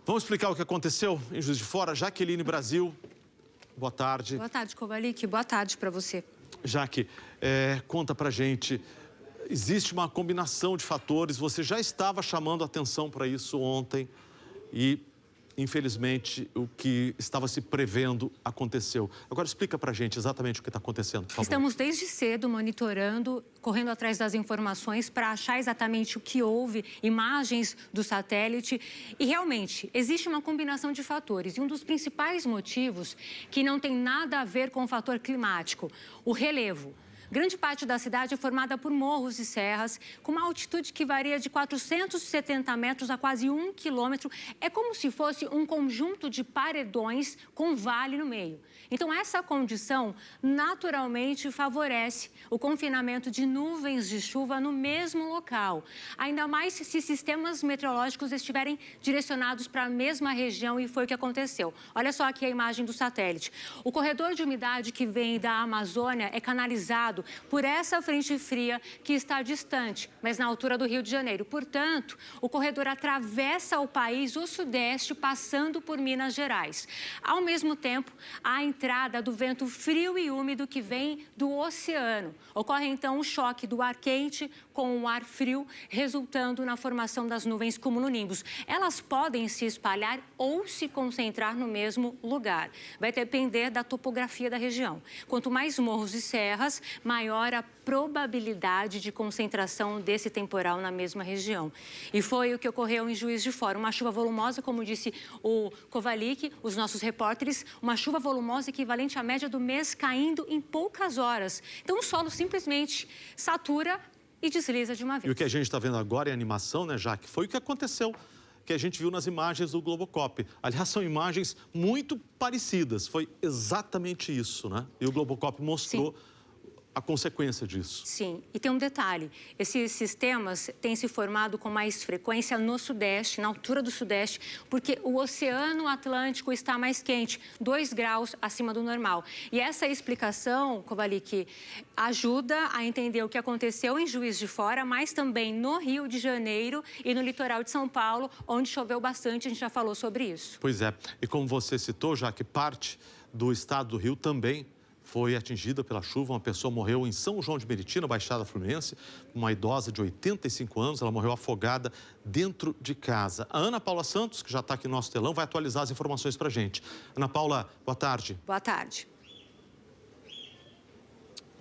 Vamos explicar o que aconteceu em Juiz de Fora. Jaqueline Brasil, boa tarde. Boa tarde, Kovalik. Boa tarde para você. Jaque, conta pra gente, existe uma combinação de fatores, você já estava chamando atenção para isso ontem e, infelizmente, o que estava se prevendo aconteceu. Agora explica pra gente exatamente o que está acontecendo, por favor. Estamos desde cedo monitorando, correndo atrás das informações para achar exatamente o que houve, imagens do satélite. E realmente, existe uma combinação de fatores. E um dos principais motivos que não tem nada a ver com o fator climático, o relevo. Grande parte da cidade é formada por morros e serras, com uma altitude que varia de 470 metros a quase 1 quilômetro. É como se fosse um conjunto de paredões com vale no meio. Então, essa condição naturalmente favorece o confinamento de nuvens de chuva no mesmo local. Ainda mais se sistemas meteorológicos estiverem direcionados para a mesma região, e foi o que aconteceu. Olha só aqui a imagem do satélite. O corredor de umidade que vem da Amazônia é canalizado por essa frente fria que está distante, mas na altura do Rio de Janeiro. Portanto, o corredor atravessa o país, o sudeste, passando por Minas Gerais. Ao mesmo tempo, a entrada do vento frio e úmido que vem do oceano. Ocorre, então, o choque do ar quente com o ar frio, resultando na formação das nuvens cumulonimbus. Elas podem se espalhar ou se concentrar no mesmo lugar. Vai depender da topografia da região. Quanto mais morros e serras, maior a probabilidade de concentração desse temporal na mesma região. E foi o que ocorreu em Juiz de Fora. Uma chuva volumosa, como disse o Kovalik, os nossos repórteres, uma chuva volumosa equivalente à média do mês caindo em poucas horas. Então o solo simplesmente satura e desliza de uma vez. E o que a gente está vendo agora em animação, né, Jaque, foi o que aconteceu, que a gente viu nas imagens do Globocop. Aliás, são imagens muito parecidas, foi exatamente isso, né? E o Globocop mostrou... Sim. A consequência disso. Sim, e tem um detalhe, esses sistemas têm se formado com mais frequência no sudeste, na altura do sudeste, porque o Oceano Atlântico está mais quente, 2 graus acima do normal. E essa explicação, Kovalik, ajuda a entender o que aconteceu em Juiz de Fora, mas também no Rio de Janeiro e no litoral de São Paulo, onde choveu bastante, a gente já falou sobre isso. Pois é, e como você citou, já que parte do estado do Rio também foi atingida pela chuva. Uma pessoa morreu em São João de Meriti, na Baixada Fluminense, uma idosa de 85 anos. Ela morreu afogada dentro de casa. A Ana Paula Santos, que já está aqui no nosso telão, vai atualizar as informações para a gente. Ana Paula, boa tarde. Boa tarde.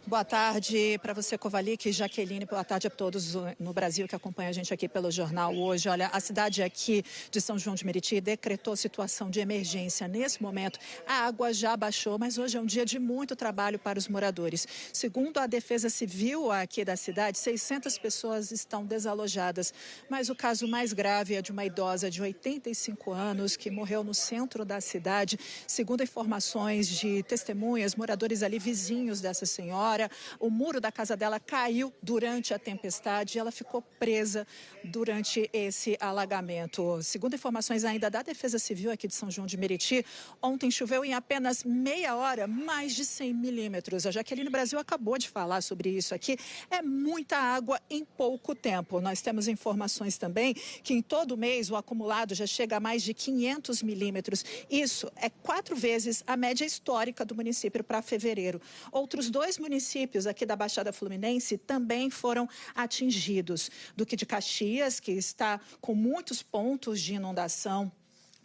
Boa tarde para você, Kovalik, Jaqueline. Boa tarde a todos no Brasil que acompanham a gente aqui pelo Jornal Hoje. Olha, a cidade aqui de São João de Meriti decretou situação de emergência. Nesse momento, a água já baixou, mas hoje é um dia de muito trabalho para os moradores. Segundo a Defesa Civil aqui da cidade, 600 pessoas estão desalojadas. Mas o caso mais grave é de uma idosa de 85 anos que morreu no centro da cidade. Segundo informações de testemunhas, moradores ali vizinhos dessa senhora, o muro da casa dela caiu durante a tempestade e ela ficou presa durante esse alagamento. Segundo informações ainda da Defesa Civil aqui de São João de Meriti, ontem choveu em apenas meia hora mais de 100 milímetros. A Jaqueline Brasil acabou de falar sobre isso aqui. É muita água em pouco tempo. Nós temos informações também que em todo mês o acumulado já chega a mais de 500 milímetros. Isso é 4 vezes a média histórica do município para fevereiro. Outros 2 municípios aqui da Baixada Fluminense também foram atingidos. Duque de Caxias, que está com muitos pontos de inundação.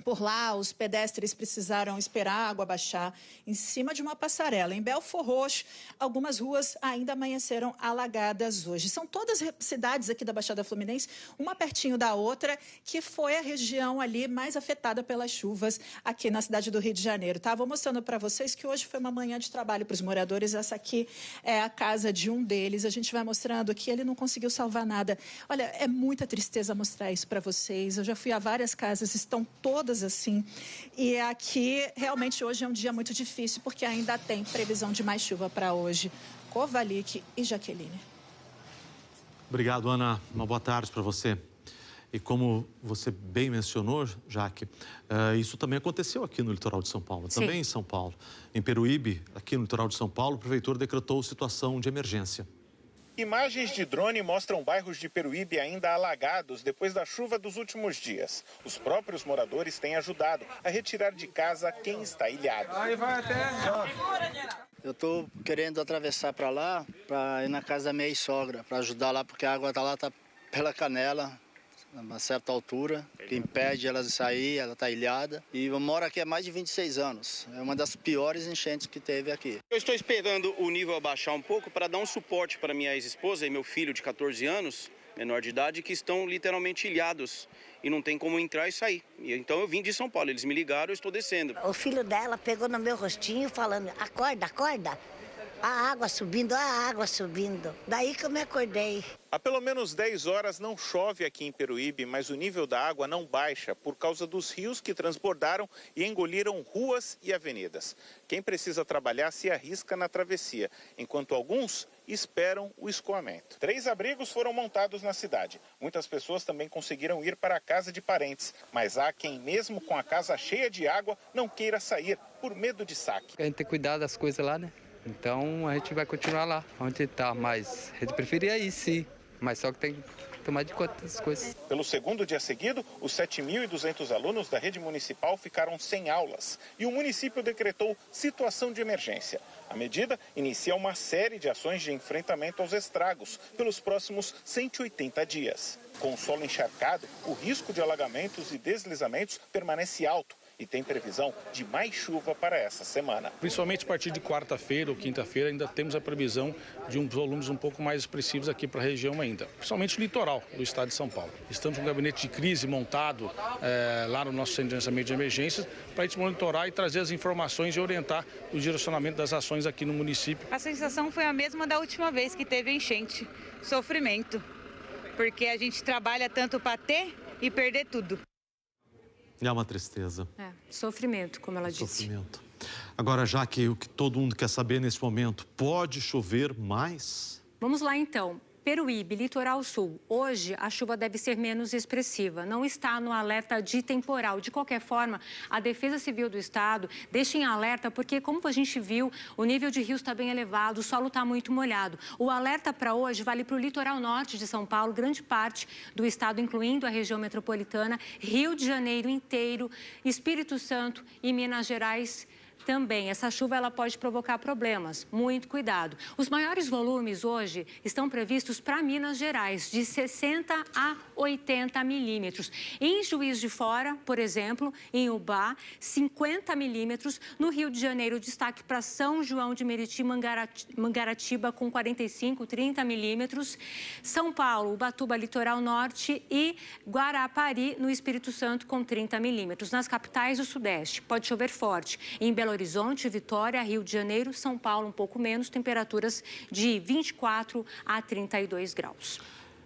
Por lá, os pedestres precisaram esperar a água baixar em cima de uma passarela. Em Belfor Roxo, algumas ruas ainda amanheceram alagadas hoje. São todas cidades aqui da Baixada Fluminense, uma pertinho da outra, que foi a região ali mais afetada pelas chuvas aqui na cidade do Rio de Janeiro. Tá? Vou mostrando para vocês que hoje foi uma manhã de trabalho para os moradores. Essa aqui é a casa de um deles. A gente vai mostrando que ele não conseguiu salvar nada. Olha, é muita tristeza mostrar isso para vocês. Eu já fui a várias casas, estão todas assim. E aqui, realmente, hoje é um dia muito difícil, porque ainda tem previsão de mais chuva para hoje. Kovalik e Jaqueline. Obrigado, Ana. Uma boa tarde para você. E como você bem mencionou, Jaque, isso também aconteceu aqui no litoral de São Paulo, também Sim. em São Paulo. Em Peruíbe, aqui no litoral de São Paulo, o prefeitura decretou situação de emergência. Imagens de drone mostram bairros de Peruíbe ainda alagados depois da chuva dos últimos dias. Os próprios moradores têm ajudado a retirar de casa quem está ilhado. Eu estou querendo atravessar para lá, para ir na casa da minha sogra, para ajudar lá, porque a água tá pela canela, a uma certa altura, que impede ela de sair, ela está ilhada. E eu moro aqui há mais de 26 anos. É uma das piores enchentes que teve aqui. Eu estou esperando o nível abaixar um pouco para dar um suporte para minha ex-esposa e meu filho de 14 anos, menor de idade, que estão literalmente ilhados e não tem como entrar e sair. Então eu vim de São Paulo, eles me ligaram, eu estou descendo. O filho dela pegou no meu rostinho falando, acorda, acorda. A água subindo, a água subindo. Daí que eu me acordei. Há pelo menos 10 horas não chove aqui em Peruíbe, mas o nível da água não baixa por causa dos rios que transbordaram e engoliram ruas e avenidas. Quem precisa trabalhar se arrisca na travessia, enquanto alguns esperam o escoamento. 3 abrigos foram montados na cidade. Muitas pessoas também conseguiram ir para a casa de parentes, mas há quem, mesmo com a casa cheia de água, não queira sair por medo de saque. A gente tem que cuidar das coisas lá, né? Então a gente vai continuar lá, onde está, mas a gente preferia ir sim, mas só que tem que tomar de conta das coisas. Pelo segundo dia seguido, os 7.200 alunos da rede municipal ficaram sem aulas e o município decretou situação de emergência. A medida inicia uma série de ações de enfrentamento aos estragos pelos próximos 180 dias. Com o solo encharcado, o risco de alagamentos e deslizamentos permanece alto. E tem previsão de mais chuva para essa semana. Principalmente a partir de quarta-feira ou quinta-feira ainda temos a previsão de uns volumes um pouco mais expressivos aqui para a região ainda. Principalmente o litoral do estado de São Paulo. Estamos com um gabinete de crise montado lá no nosso centro de gerenciamento de emergências para a gente monitorar e trazer as informações e orientar o direcionamento das ações aqui no município. A sensação foi a mesma da última vez que teve enchente. Sofrimento. Porque a gente trabalha tanto para ter e perder tudo. E é uma tristeza. Sofrimento, como ela disse. Sofrimento. Agora, já que o que todo mundo quer saber nesse momento, pode chover mais? Vamos lá, então. Peruíbe, litoral sul. Hoje, a chuva deve ser menos expressiva. Não está no alerta de temporal. De qualquer forma, a Defesa Civil do Estado deixa em alerta porque, como a gente viu, o nível de rios está bem elevado, o solo está muito molhado. O alerta para hoje vale para o litoral norte de São Paulo, grande parte do estado, incluindo a região metropolitana, Rio de Janeiro inteiro, Espírito Santo e Minas Gerais também. Essa chuva ela pode provocar problemas, muito cuidado. Os maiores volumes hoje estão previstos para Minas Gerais, de 60 a 80 milímetros. Em Juiz de Fora, por exemplo, em Ubá, 50 milímetros. No Rio de Janeiro, destaque para São João de Meriti, Mangaratiba, com 45, 30 milímetros. São Paulo, Ubatuba, litoral norte e Guarapari, no Espírito Santo, com 30 milímetros. Nas capitais do Sudeste, pode chover forte. Em Belo Horizonte, Vitória, Rio de Janeiro, São Paulo um pouco menos, temperaturas de 24 a 32 graus.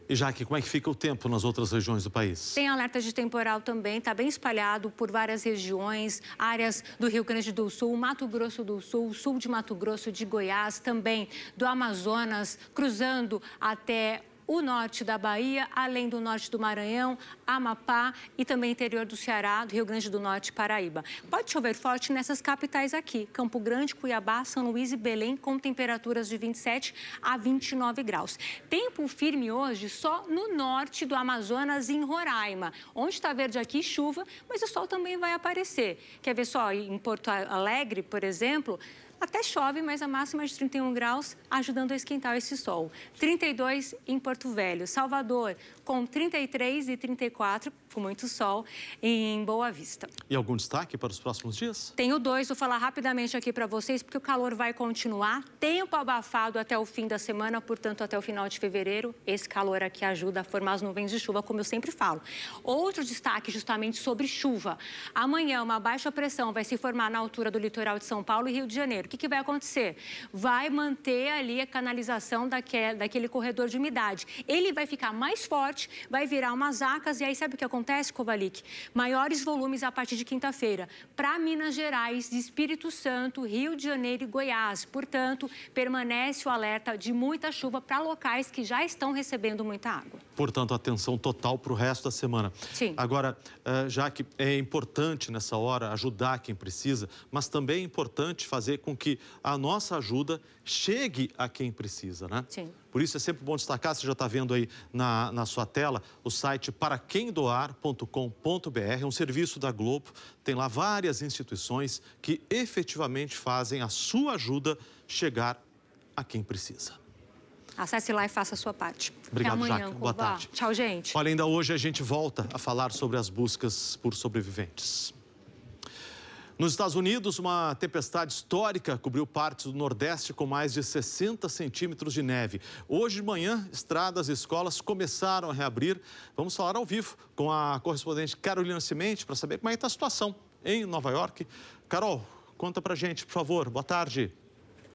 E Jaque, como é que fica o tempo nas outras regiões do país? Tem alerta de temporal também, está bem espalhado por várias regiões, áreas do Rio Grande do Sul, Mato Grosso do Sul, sul de Mato Grosso, de Goiás, também do Amazonas, cruzando até o norte da Bahia, além do norte do Maranhão, Amapá e também interior do Ceará, do Rio Grande do Norte e Paraíba. Pode chover forte nessas capitais aqui, Campo Grande, Cuiabá, São Luís e Belém, com temperaturas de 27 a 29 graus. Tempo firme hoje só no norte do Amazonas e em Roraima. Onde está verde aqui, chuva, mas o sol também vai aparecer. Quer ver só, em Porto Alegre, por exemplo, até chove, mas a máxima é de 31 graus, ajudando a esquentar esse sol. 32 em Porto Velho. Salvador, com 33 e 34, com muito sol, em Boa Vista. E algum destaque para os próximos dias? Tenho 2, vou falar rapidamente aqui para vocês, porque o calor vai continuar. Tempo abafado até o fim da semana, portanto, até o final de fevereiro. Esse calor aqui ajuda a formar as nuvens de chuva, como eu sempre falo. Outro destaque justamente sobre chuva. Amanhã, uma baixa pressão vai se formar na altura do litoral de São Paulo e Rio de Janeiro. O que vai acontecer? Vai manter ali a canalização daquele corredor de umidade. Ele vai ficar mais forte, vai virar umas acas e aí sabe o que acontece, Kovalik? Maiores volumes a partir de quinta-feira para Minas Gerais, Espírito Santo, Rio de Janeiro e Goiás. Portanto, permanece o alerta de muita chuva para locais que já estão recebendo muita água. Portanto, atenção total para o resto da semana. Sim. Agora, já que é importante nessa hora ajudar quem precisa, mas também é importante fazer com que a nossa ajuda chegue a quem precisa, né? Sim. Por isso é sempre bom destacar, você já está vendo aí na sua tela, o site paraquemdoar.com.br, é um serviço da Globo, tem lá várias instituições que efetivamente fazem a sua ajuda chegar a quem precisa. Acesse lá e faça a sua parte. Obrigado, Até amanhã, Jaque. Boa tarde. Tchau, gente. Olha, ainda hoje a gente volta a falar sobre as buscas por sobreviventes. Nos Estados Unidos, uma tempestade histórica cobriu partes do Nordeste com mais de 60 centímetros de neve. Hoje de manhã, estradas e escolas começaram a reabrir. Vamos falar ao vivo com a correspondente Carolina Cimente para saber como é que está a situação em Nova York. Carol, conta pra gente, por favor. Boa tarde.